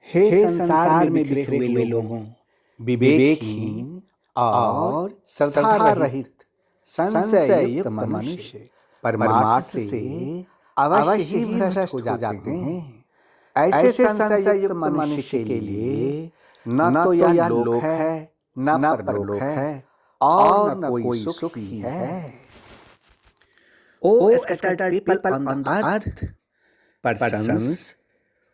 हे संसार में बिखरे हुए लोगों, विवेकहीन और श्रद्धा रहित संशय युक्त मनुष्य परमार्थ से अवश्य ही भ्रष्ट हो जाते हैं। ऐसे संशय युक्त मनुष्य के लिए न तो यह लोक है, न परलोक है और न कोई सुख ही है। O scattered people on the earth, persons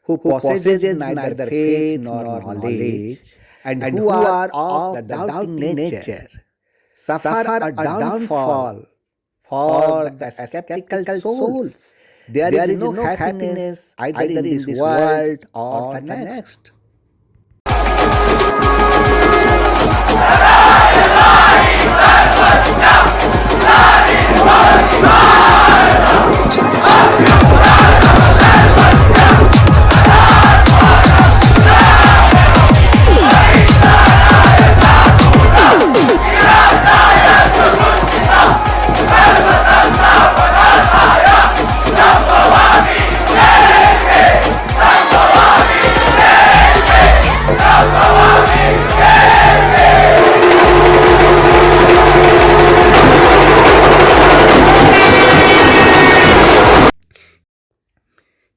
who possess neither faith nor knowledge, and who are of the doubting nature, suffer a downfall for the skeptical souls. There is no happiness either in this world or the next.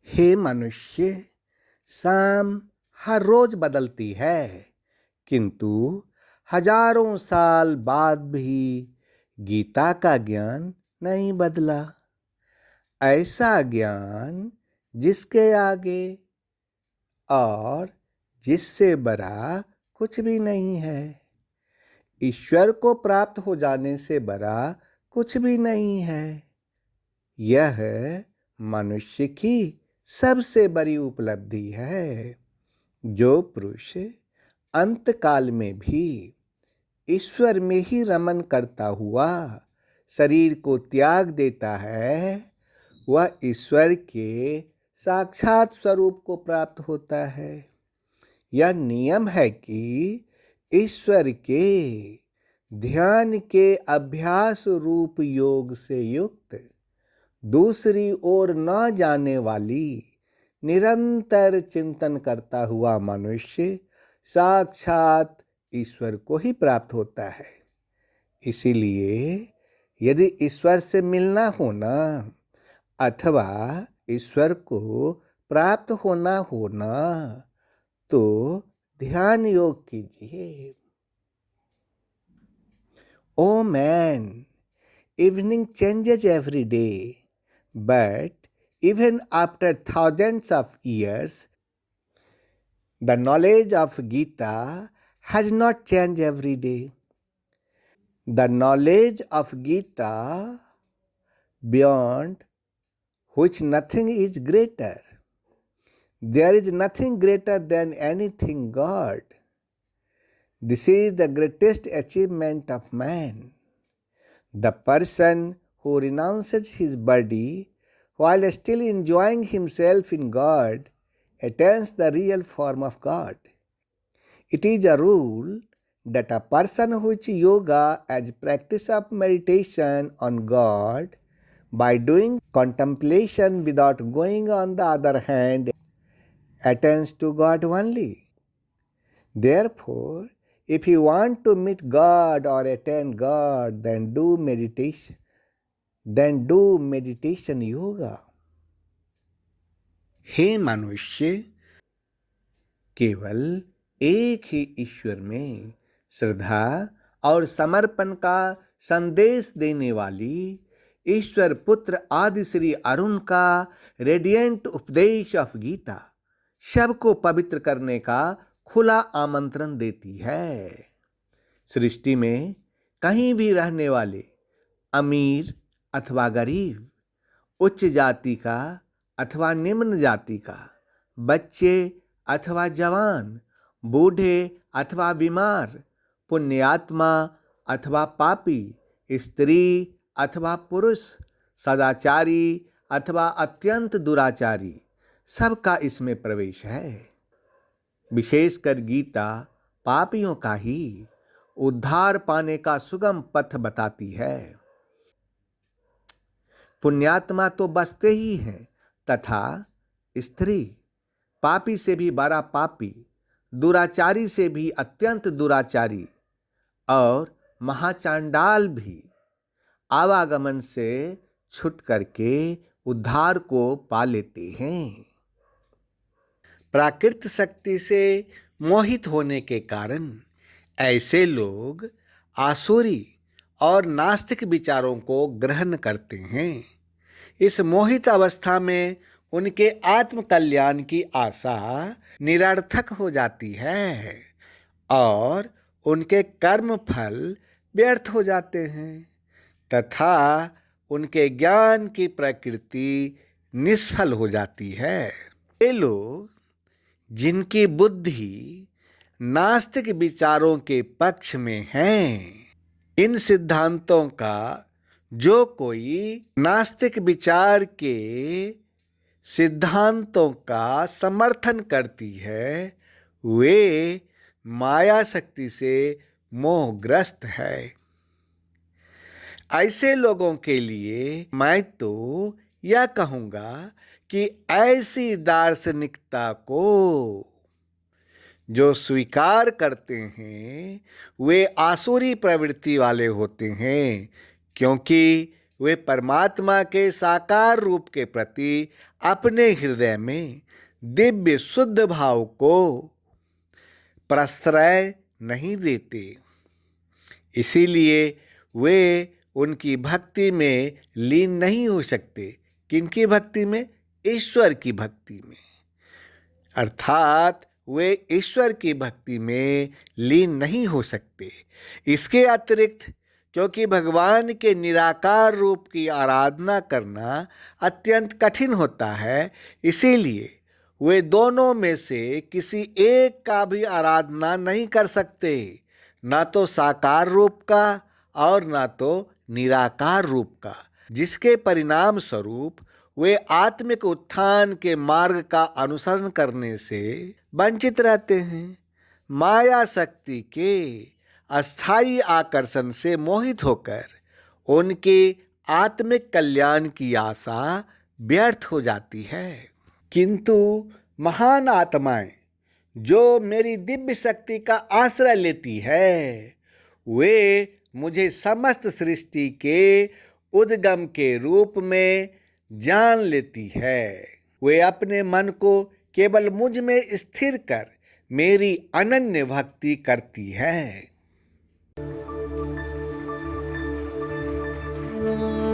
हे मनुष्य, शाम हर रोज बदलती है, किंतु हजारों साल बाद भी गीता का ज्ञान नहीं बदला। ऐसा ज्ञान जिसके आगे और जिससे बड़ा कुछ भी नहीं है। ईश्वर को प्राप्त हो जाने से बड़ा कुछ भी नहीं है। यह मनुष्य की सबसे बड़ी उपलब्धि है। जो पुरुष अंत काल में भी ईश्वर में ही रमन करता हुआ शरीर को त्याग देता है, वह ईश्वर के साक्षात स्वरूप को प्राप्त होता है। यह नियम है कि ईश्वर के ध्यान के अभ्यास रूप योग से युक्त दूसरी ओर न जाने वाली निरंतर चिंतन करता हुआ मनुष्य साक्षात ईश्वर को ही प्राप्त होता है। इसीलिए यदि ईश्वर से मिलना होना अथवा ईश्वर को प्राप्त होना तो ध्यान योग कीजिए। Oh man, evening changes every day, but even after thousands of years, the knowledge of Gita has not changed every day. The knowledge of Gita, beyond which nothing is greater. There is nothing greater than anything God. This is the greatest achievement of man. The person who renounces his body while still enjoying himself in God attains the real form of God. It is a rule that a person who is yoga as practice of meditation on God by doing contemplation without going on the other hand attains to God only. Therefore, if you want to meet God or attain God, then do meditation. Yoga. हे मनुष्य, केवल एक ही ईश्वर में श्रद्धा और समर्पण का संदेश देने वाली ईश्वर पुत्र आदि श्री अरुण का रेडिएंट उपदेश ऑफ गीता सबको पवित्र करने का खुला आमंत्रण देती है। सृष्टि में कहीं भी रहने वाले अमीर अथवा गरीब, उच्च जाति का अथवा निम्न जाति का, बच्चे अथवा जवान, बूढ़े अथवा बीमार, पुण्यात्मा अथवा पापी, स्त्री अथवा पुरुष, सदाचारी अथवा अत्यंत दुराचारी, सबका इसमें प्रवेश है। विशेषकर गीता पापियों का ही उद्धार पाने का सुगम पथ बताती है। पुण्यात्मा तो बसते ही हैं, तथा स्त्री पापी से भी बड़ा पापी, दुराचारी से भी अत्यंत दुराचारी और महाचांडाल भी आवागमन से छूट करके उद्धार को पा लेते हैं। प्राकृत शक्ति से मोहित होने के कारण ऐसे लोग आसुरी और नास्तिक विचारों को ग्रहण करते हैं। इस मोहित अवस्था में उनके आत्म कल्याण की आशा निरर्थक हो जाती है और उनके कर्म फल व्यर्थ हो जाते हैं तथा उनके ज्ञान की प्रकृति निष्फल हो जाती है। ये लोग जिनकी बुद्धि नास्तिक विचारों के पक्ष में हैं, इन सिद्धांतों का जो कोई नास्तिक विचार के सिद्धांतों का समर्थन करती है, वे माया शक्ति से मोहग्रस्त है। ऐसे लोगों के लिए मैं तो यह कहूँगा कि ऐसी दार्शनिकता को जो स्वीकार करते हैं वे आसुरी प्रवृत्ति वाले होते हैं, क्योंकि वे परमात्मा के साकार रूप के प्रति अपने हृदय में दिव्य शुद्ध भाव को प्रश्रय नहीं देते। इसीलिए वे उनकी भक्ति में लीन नहीं हो सकते। किनकी भक्ति में? ईश्वर की भक्ति में। अर्थात वे ईश्वर की भक्ति में लीन नहीं हो सकते। इसके अतिरिक्त क्योंकि भगवान के निराकार रूप की आराधना करना अत्यंत कठिन होता है, इसीलिए वे दोनों में से किसी एक का भी आराधना नहीं कर सकते, ना तो साकार रूप का और ना तो निराकार रूप का, जिसके परिणाम स्वरूप वे आत्मिक उत्थान के मार्ग का अनुसरण करने से वंचित रहते हैं। माया शक्ति के अस्थायी आकर्षण से मोहित होकर उनके आत्मिक कल्याण की आशा व्यर्थ हो जाती है। किंतु महान आत्माएं जो मेरी दिव्य शक्ति का आश्रय लेती है, वे मुझे समस्त सृष्टि के उद्गम के रूप में जान लेती है। वे अपने मन को केवल मुझ में स्थिर कर मेरी अनन्य भक्ति करती है। नमः।